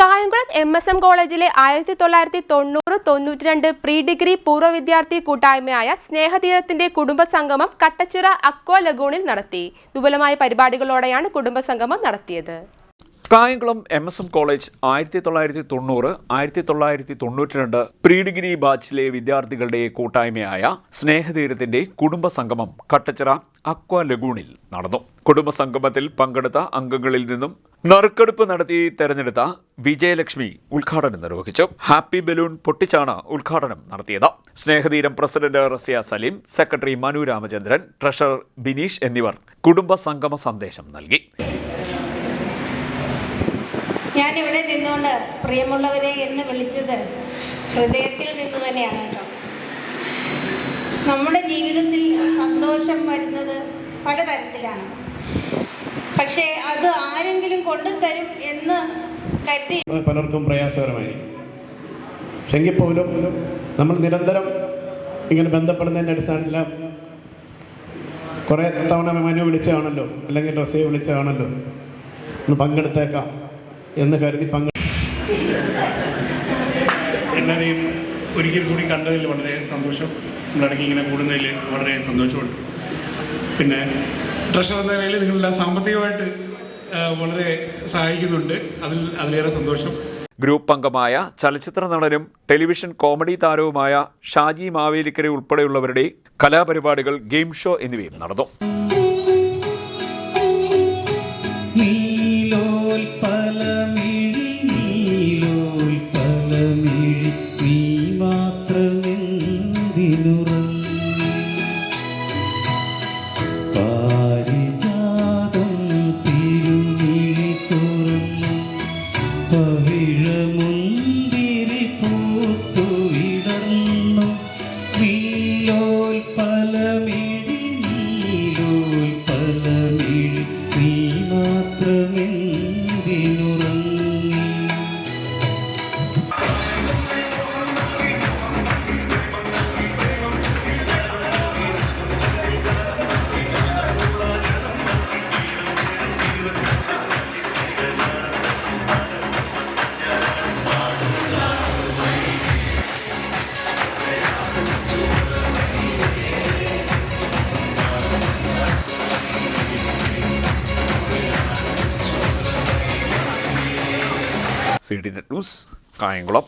Kayamkulam MSM കോളേജിലെ 1990-92 pre degree പൂർവ്വ വിദ്യാർത്ഥി കൂട്ടായ്മയായ സ്നേഹതീരത്തിന്റെ കുടുംബസംഗമം കട്ടച്ചിറ അക്വാ ലഗൂണിൽ നടത്തി. വിപുലമായ പരിപാടികളോടെയാണ് കുടുംബസംഗമം നടത്തിയത്. Kayamkulam MSM college 1990-1992 pre degree ബാച്ചിലെ വിദ്യാർത്ഥികളുടെ കൂട്ടായ്മയായ സ്നേഹതീരത്തിന്റെ കുടുംബസംഗമം കട്ടച്ചിറ അക്വാ ലഗൂണിൽ നടന്നു. കുടുംബസംഗമത്തിൽ പങ്കെടുത്ത അംഗങ്ങളിൽ നിന്നും നറുക്കെടുപ്പ് നടത്തി തെരഞ്ഞെടുത്ത വിജയലക്ഷ്മി ഉദ്ഘാടനം നിർവഹിച്ചു. ഹാപ്പി ബലൂൺ പൊട്ടിച്ചാണ് ഉദ്ഘാടനം നടത്തിയത്. Snehatheeram president Razia Salim, secretary Manu Ramachandran, treasurer Bineesh എന്നിവർ കുടുംബസംഗമ സന്ദേശം നൽകി. ഞാനിവിടെ നിന്നുകൊണ്ട് പ്രിയമുള്ളവരെ എന്ന് വിളിച്ചത് ഹൃദയത്തിൽ നിന്ന് തന്നെയാണ് കേട്ടോ. നമ്മുടെ ജീവിതത്തിൽ സന്തോഷം വരുന്നത് പലതരത്തിലാണ്. പക്ഷേ അത് ആരെങ്കിലും കൊണ്ടുതരും എന്ന് കരുതി പലർക്കും പ്രയാസകരമായിരിക്കും. പക്ഷെങ്കിൽ പോലും നമ്മൾ നിരന്തരം ഇങ്ങനെ ബന്ധപ്പെടുന്നതിൻ്റെ അടിസ്ഥാനത്തിൽ കുറേ തവണ മനു വിളിച്ചാണല്ലോ, അല്ലെങ്കിൽ റസിയെ വിളിച്ചാണല്ലോ, ഒന്ന് പങ്കെടുത്തേക്കാം എന്ന് കരുതി എല്ലാവരെയും ഒരിക്കൽ കൂടി കണ്ടതിൽ വളരെ സന്തോഷം. നമ്മളിടയ്ക്ക് ഇങ്ങനെ കൂടുന്നതിൽ വളരെ സന്തോഷമുണ്ട്. പിന്നെ ട്രഷറർ എന്ന നിലയിൽ നിങ്ങളെല്ലാം സാമ്പത്തികമായിട്ട് വളരെ സഹായിക്കുന്നുണ്ട്. അതിലേറെ സന്തോഷം. ഗ്രൂപ്പ് അംഗമായ ചലച്ചിത്ര നടനും ടെലിവിഷൻ കോമഡി താരവുമായ ഷാജി മാവേലിക്കര ഉൾപ്പെടെയുള്ളവരുടെ കലാപരിപാടികൾ, ഗെയിം ഷോ എന്നിവയും നടന്നു. CDNet news, Kayamkulam.